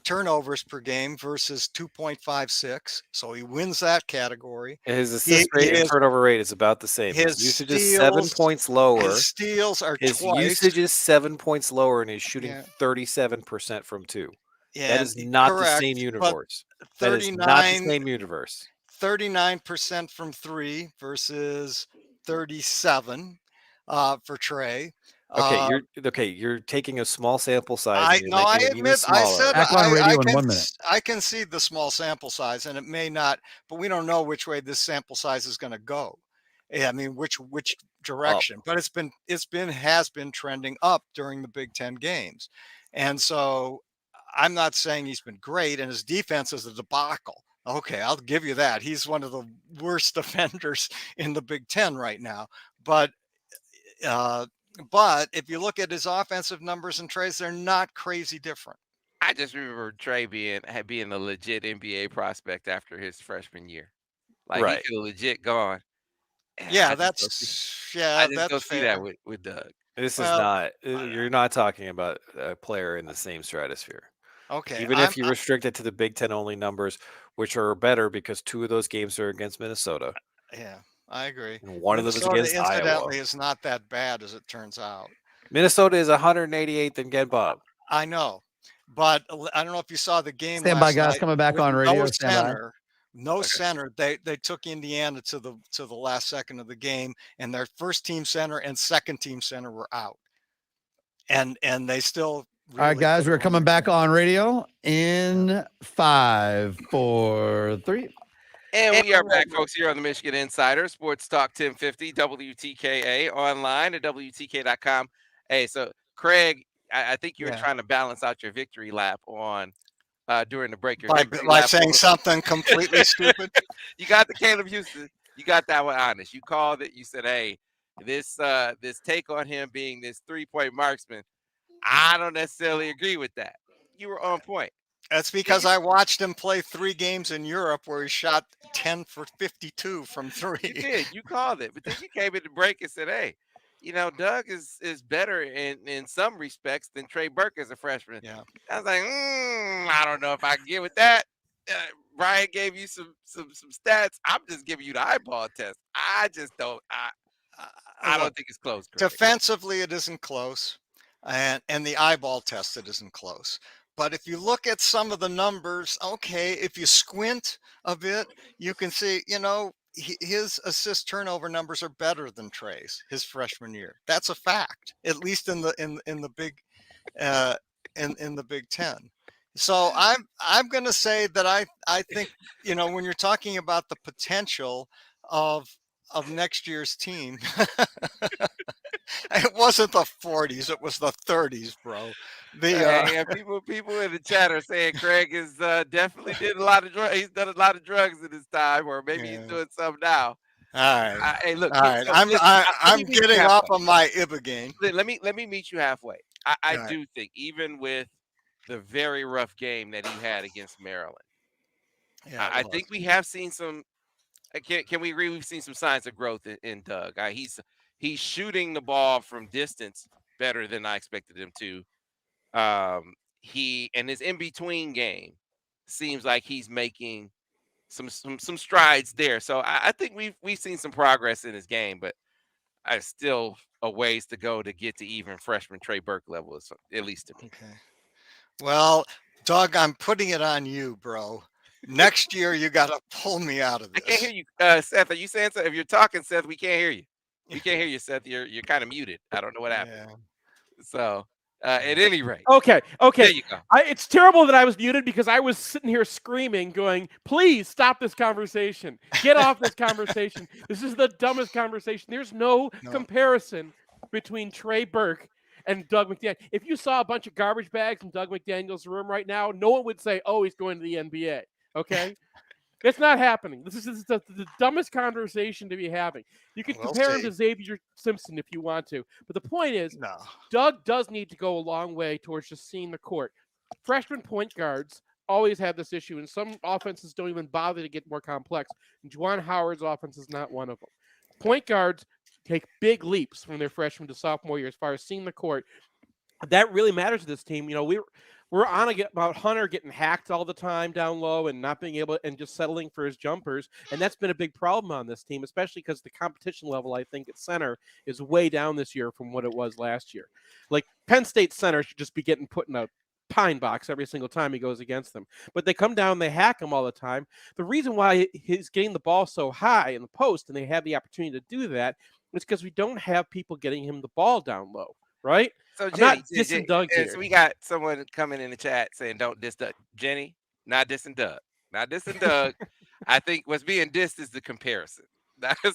turnovers per game versus 2.56. So he wins that category.
His assist rate and turnover rate is about the same. His usage is 7 points lower.
His steals are
His
twice.
usage is 7 points lower, and he's shooting 37% from 2. That is not the same universe. That is not the same universe.
39% from 3 versus 37 for Trey.
Okay, you're taking a small sample size.
I
and you're making it even
admit, I
smaller.
said
Back on radio in 1 minute.
I can see the small sample size, and it may not, but we don't know which way this sample size is going to go. Yeah, I mean, which direction? But has been trending up during the Big Ten games, and so I'm not saying he's been great, and his defense is a debacle. Okay, I'll give you that. He's one of the worst defenders in the Big Ten right now, but if you look at his offensive numbers and Trey's, they're not crazy different.
I just remember Trey being a legit NBA prospect after his freshman year. Like
Right.
he could have legit gone.
Yeah,
I
that's
don't see that
fair.
with Doug.
This is not. You're not talking about a player in the same stratosphere.
Okay,
Even if you restrict it to the Big Ten only numbers, which are better because 2 of those games are against Minnesota.
Yeah, I agree.
And one of them is against
incidentally,
Iowa.
is not that bad as it turns out.
Minnesota is 188th in Gen Bob.
I know, but I don't know if you saw the game.
Stand by,
last
guys.
night
Coming back
with
on radio.
No
Stand by.
center. No center. They took Indiana to the last second of the game, and their first team center and second team center were out, and they still.
All right, guys, we're coming back on radio in 5, 4, 3.
And we are back, folks, here on the Michigan Insider Sports Talk 1050 WTKA online at WTK.com. Hey, so Craig, I think you were trying to balance out your victory lap on during the break.
By saying something completely stupid.
You got the Caleb Houston. You got that one honest. You called it. You said, "Hey, this take on him being this 3-point marksman, I don't necessarily agree with that." You were on point.
That's because I watched him play 3 games in Europe where he shot 10 for 52 from 3.
You did. You called it. But then you came in the break and said, "Hey, you know, Doug is better in some respects than Trey Burke as a freshman."
Yeah.
I was like, I don't know if I can get with that. Brian gave you some stats. I'm just giving you the eyeball test. I just don't. I don't think it's close. Craig.
Defensively, it isn't close, and the eyeball test, it isn't close. But if you look at some of the numbers, okay, if you squint a bit, you can see, you know, his assist turnover numbers are better than Trey's his freshman year. That's a fact, at least in the big in the Big Ten. So I'm going to say that I think, you know, when you're talking about the potential of next year's team, it wasn't the 40s, it was the 30s, bro.
People in the chat are saying Craig is definitely did a lot of drugs. He's done a lot of drugs in his time, or maybe he's doing some now.
All right.
Hey, look.
All right. I'm getting off of my IBA game.
Let me meet you halfway. I do think even with the very rough game that he had against Maryland, I think we have seen some Can we agree we've seen some signs of growth in Doug? He's shooting the ball from distance better than I expected him to. He and his in between game seems like he's making some strides there. So I think we've seen some progress in his game, but I still a ways to go to get to even freshman Trey Burke level, at least to me.
Okay. Well, Doug, I'm putting it on you, bro. Next year, you got to pull me out of
I can't hear
this.
you, Seth. Are you saying something? If you're talking, Seth, we can't hear you. We can't hear you, Seth. You're kind of muted. I don't know what happened.
Yeah.
So, at any rate,
Okay.
there you go.
It's terrible that I was muted because I was sitting here screaming, going, please stop this conversation. Get off this conversation. This is the dumbest conversation. There's no comparison between Trey Burke and Doug McDaniel. If you saw a bunch of garbage bags in Doug McDaniel's room right now, no one would say, oh, he's going to the NBA. Okay? It's not happening. This is the dumbest conversation to be having. You can compare him to Xavier Simpson if you want to. But the point is, Doug does need to go a long way towards just seeing the court. Freshman point guards always have this issue, and some offenses don't even bother to get more complex. And Juwan Howard's offense is not one of them. Point guards take big leaps from their freshman to sophomore year as far as seeing the court. That really matters to this team. You know, we're on about Hunter getting hacked all the time down low and not being able and just settling for his jumpers. And that's been a big problem on this team, especially because the competition level, I think, at center is way down this year from what it was last year. Like Penn State center should just be getting put in a pine box every single time he goes against them. But they come down, they hack him all the time. The reason why he's getting the ball so high in the post and they have the opportunity to do that is because we don't have people getting him the ball down low, right?
So
I'm
Jenny,
not dissing Doug here.
so we got someone coming in the chat saying don't diss Doug. Jenny, not dissing Doug. Not dissing Doug. I think what's being dissed is the comparison.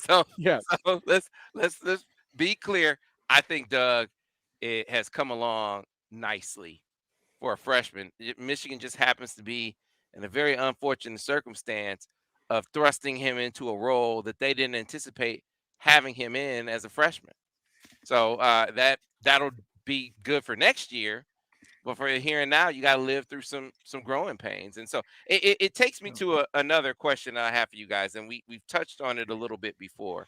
So let's be clear. I think Doug has come along nicely for a freshman. Michigan just happens to be in a very unfortunate circumstance of thrusting him into a role that they didn't anticipate having him in as a freshman. So that'll be good for next year, but for here and now, you got to live through some growing pains. And so it takes me to another question I have for you guys, and we've touched on it a little bit before,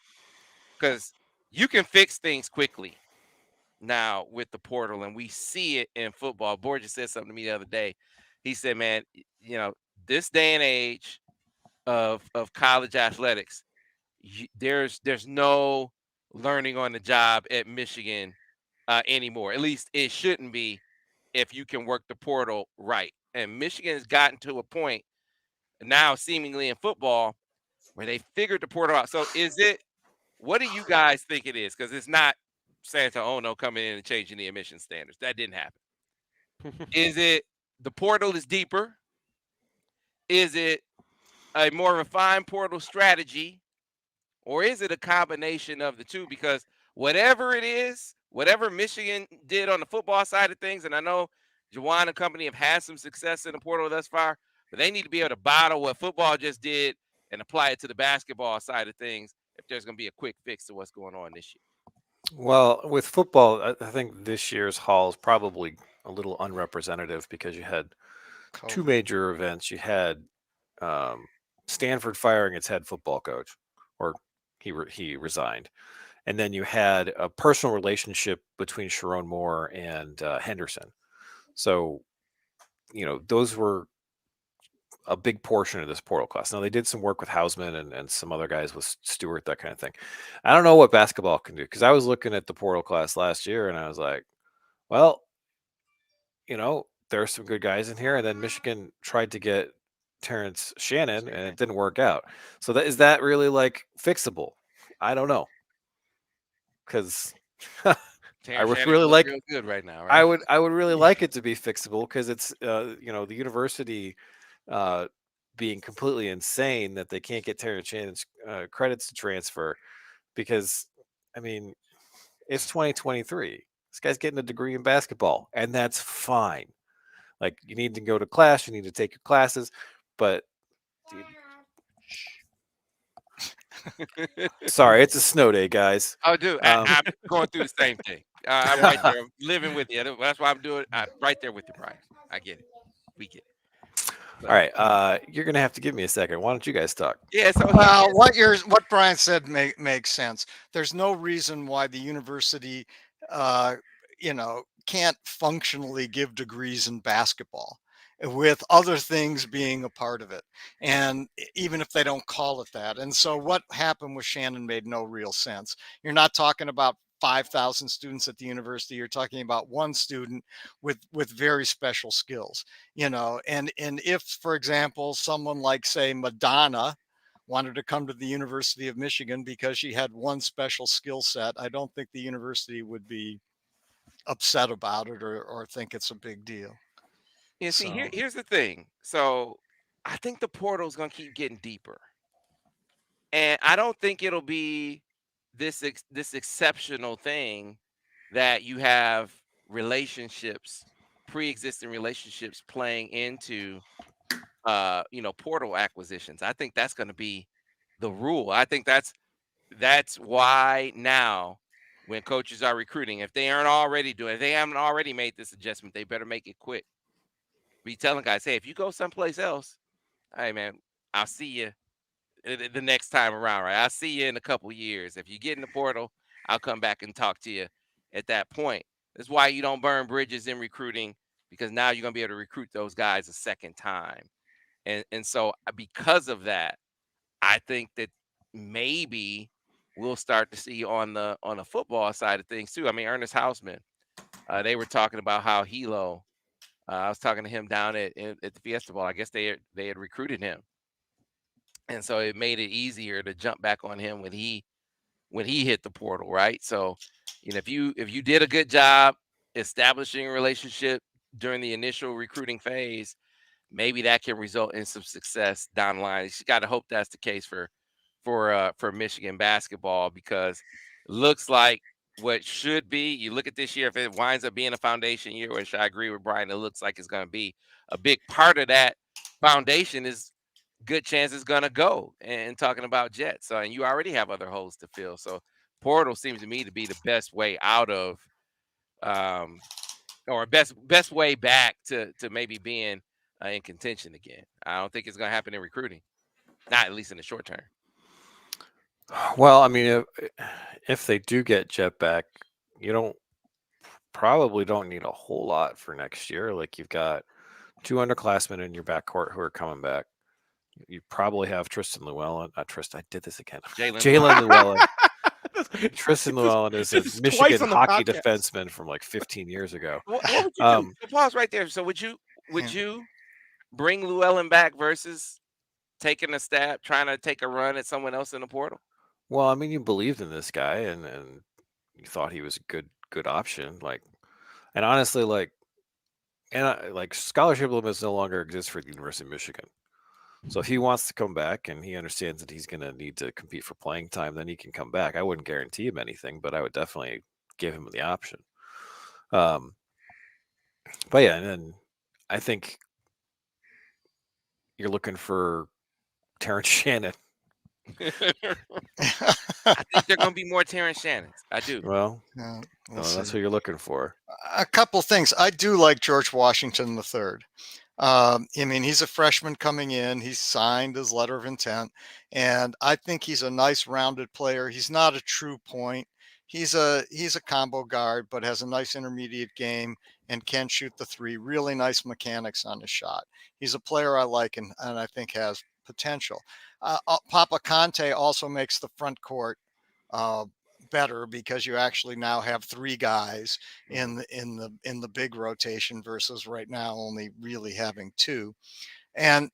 because you can fix things quickly now with the portal, and we see it in football. Borges said something to me the other day. He said, "Man, you know, this day and age of college athletics, there's no learning on the job at Michigan anymore. At least it shouldn't be if you can work the portal right." And Michigan has gotten to a point now, seemingly in football, where they figured the portal out. So what do you guys think it is? Because it's not Santa Ono coming in and changing the admission standards. That didn't happen. Is it the portal is deeper? Is it a more refined portal strategy? Or is it a combination of the two? Because whatever it is, whatever Michigan did on the football side of things, and I know Juwan and company have had some success in the portal thus far, but they need to be able to bottle what football just did and apply it to the basketball side of things if there's going to be a quick fix to what's going on this year.
Well, with football, I think this year's haul is probably a little unrepresentative because you had two major events. You had Stanford firing its head football coach, or he resigned. And then you had a personal relationship between Sharon Moore and Henderson. So, you know, those were a big portion of this portal class. Now, they did some work with Hausman and some other guys with Stewart, that kind of thing. I don't know what basketball can do, because I was looking at the portal class last year and I was like, well, you know, there are some good guys in here. And then Michigan tried to get Terrence Shannon and it didn't work out. So is that really like fixable? I don't know. Because I would really like
real good right now. Right?
I would really like it to be fixable, because it's you know, the university being completely insane that they can't get Terrence Shannon's credits to transfer, because I mean, it's 2023. This guy's getting a degree in basketball, and that's fine. Like, you need to go to class, you need to take your classes, but sorry, it's a snow day, guys.
Oh, dude, I'm going through the same thing. I'm right there, living with you. That's why I'm doing. I'm right there with you, Brian. I get it. We get it.
All right, you're gonna have to give me a second. Why don't you guys talk?
Yeah. So
Well, what Brian said makes sense. There's no reason why the university, uh, can't functionally give degrees in basketball, with other things being a part of it, and even if they don't call it that. And so, what happened with Shannon made no real sense. You're not talking about 5,000 students at the university. You're talking about one student with very special skills, and if, for example, someone like, say, Madonna wanted to come to the University of Michigan because she had one special skill set, I don't think the university would be upset about it, or think it's a big deal.
yeah. See,
So
here's the thing. So I think the portal's gonna keep getting deeper, and I don't think it'll be this exceptional thing that you have relationships, pre-existing relationships playing into portal acquisitions. I think that's going to be the rule. I think that's why now when coaches are recruiting, if they aren't already doing, if they haven't already made this adjustment, they better make it quick. Be telling guys, hey, if you go someplace else, hey man, I'll see you the next time around, right? I'll see you in a couple years. If you get in the portal, I'll come back and talk to you at that point. That's why you don't burn bridges in recruiting, because now you're gonna be able to recruit those guys a second time. And so because of that, I think that maybe we'll start to see on the football side of things too. I mean, Ernest Hausman, they were talking about how Hilo. I was talking to him down at the Fiesta Bowl. I guess they had recruited him, and so it made it easier to jump back on him when he hit the portal, right? So, if you did a good job establishing a relationship during the initial recruiting phase, maybe that can result in some success down the line. You got to hope that's the case for Michigan basketball, because it looks like what should be. You look at this year, if it winds up being a foundation year, which I agree with Brian, it looks like it's going to be a big part of that foundation is good chance it's going to go. And talking about Jets, and you already have other holes to fill. So portal seems to me to be the best way out of, or best way back to maybe being in contention again. I don't think it's going to happen in recruiting, not at least in the short term.
Well, I mean, if they do get Jet back, you probably don't need a whole lot for next year. Like, you've got 2 underclassmen in your backcourt who are coming back. You probably have Tristan Llewellyn. Not Tristan. I did this again. Jalen Llewellyn. Tristan Llewellyn is a
this is twice
Michigan
on the
hockey
podcast.
defenseman from like 15 years ago.
What would you do? So pause right there. So would you bring Llewellyn back versus taking a stab, trying to take a run at someone else in the portal?
Well, I mean, you believed in this guy, and you thought he was a good option. Like, and honestly, like scholarship limits no longer exist for the University of Michigan. So if he wants to come back and he understands that he's going to need to compete for playing time, then he can come back. I wouldn't guarantee him anything, but I would definitely give him the option. But yeah, and then I think you're looking for Terrence Shannon.
I think they're going to be more Terrence Shannons. I do.
Well,
yeah,
that's what you're looking for.
A couple things. I do like George Washington III. I mean, he's a freshman coming in. He's signed his letter of intent, and I think he's a nice rounded player. He's not a true point. He's a combo guard, but has a nice intermediate game and can shoot the three. Really nice mechanics on his shot. He's a player I like, and I think has potential. Papa Conte also makes the front court better, because you actually now have 3 guys in the big rotation versus right now only really having 2. And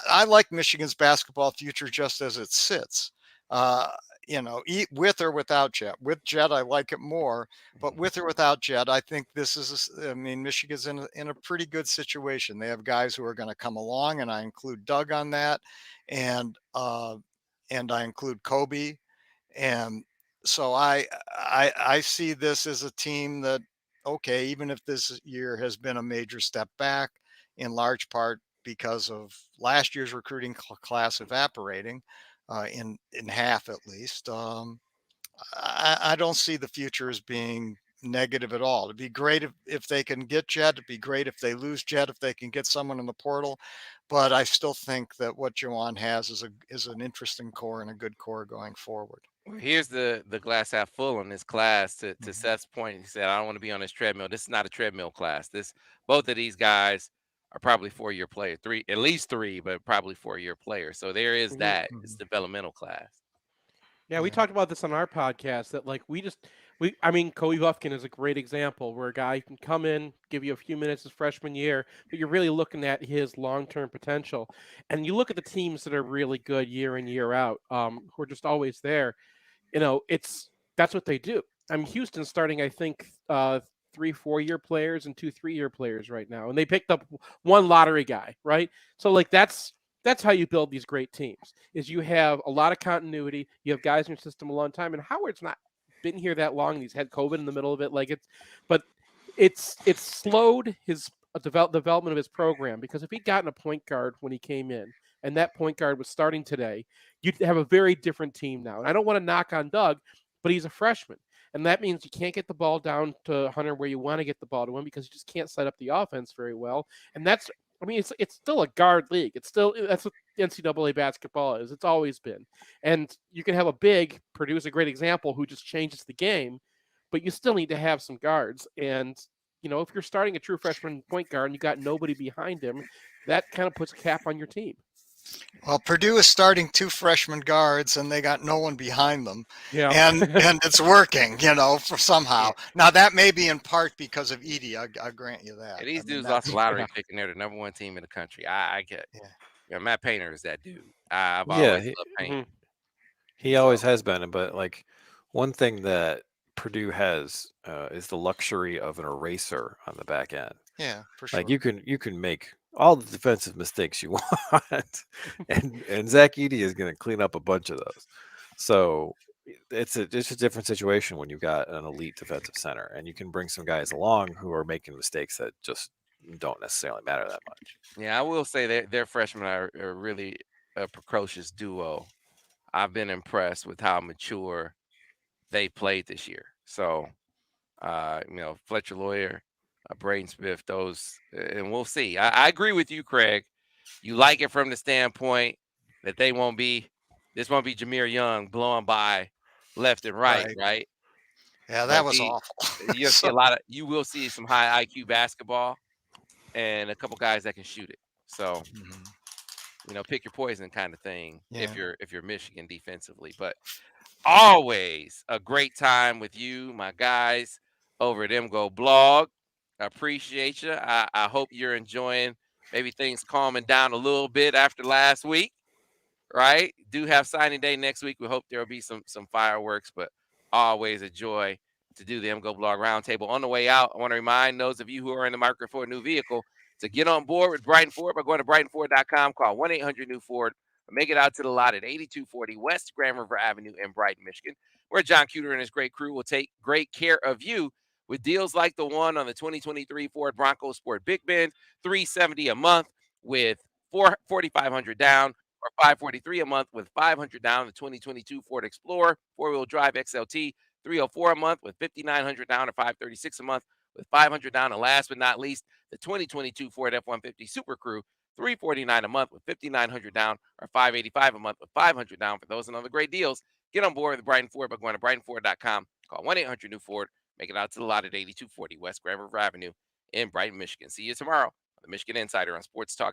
I like Michigan's basketball future just as it sits. With or without Jet. With Jet, I like it more, but with or without Jet, I think this is. Michigan's in a pretty good situation. They have guys who are going to come along, and I include Doug on that, and I include Kobe, and so I see this as a team that, okay, even if this year has been a major step back, in large part because of last year's recruiting class evaporating in half at least, I don't see the future as being negative at all. It'd be great if they can get Jet. It'd be great if they lose Jet, if they can get someone in the portal. But I still think that what Juwan has is an interesting core and a good core going forward.
Well, here's the glass half full on this class. To Seth's point, he said, "I don't want to be on this treadmill. This is not a treadmill class. Both of these guys are probably 4-year players, at least three, but probably 4-year players. So there is that. It's developmental class."
Yeah, we talked about this on our podcast that like I mean, Kobe Buffkin is a great example where a guy can come in, give you a few minutes his freshman year, but you're really looking at his long-term potential. And you look at the teams that are really good year in, year out, who are just always there. That's what they do. I mean, Houston's starting, I think, 3 4-year players and 2 3-year players right now, and they picked up one lottery guy, right? So like that's how you build these great teams. Is you have a lot of continuity. You have guys in your system a long time, and Howard's not been here that long. He's had COVID in the middle of it, but it's slowed his development of his program, because if he'd gotten a point guard when he came in, and that point guard was starting today, you'd have a very different team now. And I don't want to knock on Doug, but he's a freshman. And that means you can't get the ball down to Hunter where you want to get the ball to him, because you just can't set up the offense very well. And it's still a guard league. That's what NCAA basketball is. It's always been. And you can have a big, Purdue's a great example, who just changes the game, but you still need to have some guards. And, if you're starting a true freshman point guard and you got nobody behind him, that kind of puts a cap on your team.
Well, Purdue is starting 2 freshman guards, and they got no one behind them.
Yeah,
and it's working, for somehow. Now that may be in part because of Edey. I grant you that.
Yeah, these dudes lost the lottery pick, and they're the number 1 team in the country. I get. Yeah, Matt Painter is that dude. I've always loved Painter.
He always has been, but like one thing that Purdue has is the luxury of an eraser on the back end.
Yeah, for sure.
Like you can make all the defensive mistakes you want, and Zach Edey is going to clean up a bunch of those. So it's a different situation when you've got an elite defensive center, and you can bring some guys along who are making mistakes that just don't necessarily matter that much.
Yeah, I will say their freshmen are really a precocious duo. I've been impressed with how mature they played this year. So, Fletcher Lawyer, Braden Smith, and we'll see. I agree with you, Craig. You like it from the standpoint that this won't be Jameer Young blowing by left and right?
Yeah, that was awful.
You'll see you will see some high IQ basketball and a couple guys that can shoot it. So, pick your poison kind of thing if you're Michigan defensively. But always a great time with you, my guys, over at MGoBlog. I appreciate you. I hope you're enjoying maybe things calming down a little bit after last week, right? Do have signing day next week. We hope there will be some fireworks, but always a joy to do the MGoBlog Roundtable. On the way out, I want to remind those of you who are in the market for a new vehicle to get on board with Brighton Ford by going to BrightonFord.com, call 1-800-NEW-FORD, or make it out to the lot at 8240 West Grand River Avenue in Brighton, Michigan, where John Cuter and his great crew will take great care of you with deals like the one on the 2023 Ford Bronco Sport Big Bend, $370 a month with $4,500 down, or $543 a month with $500 down. The 2022 Ford Explorer 4-wheel drive XLT, $304 a month with $5,900 down, or $536 a month with $500 down. And last but not least, the 2022 Ford F-150 Super Crew, $349 a month with $5,900 down, or $585 a month with $500 down. For those and other great deals, get on board with Brighton Ford by going to BrightonFord.com. Call 1-800-NEW-FORD. Make it out to the lot at 8240 West Grand River Avenue in Brighton, Michigan. See you tomorrow on the Michigan Insider on Sports Talk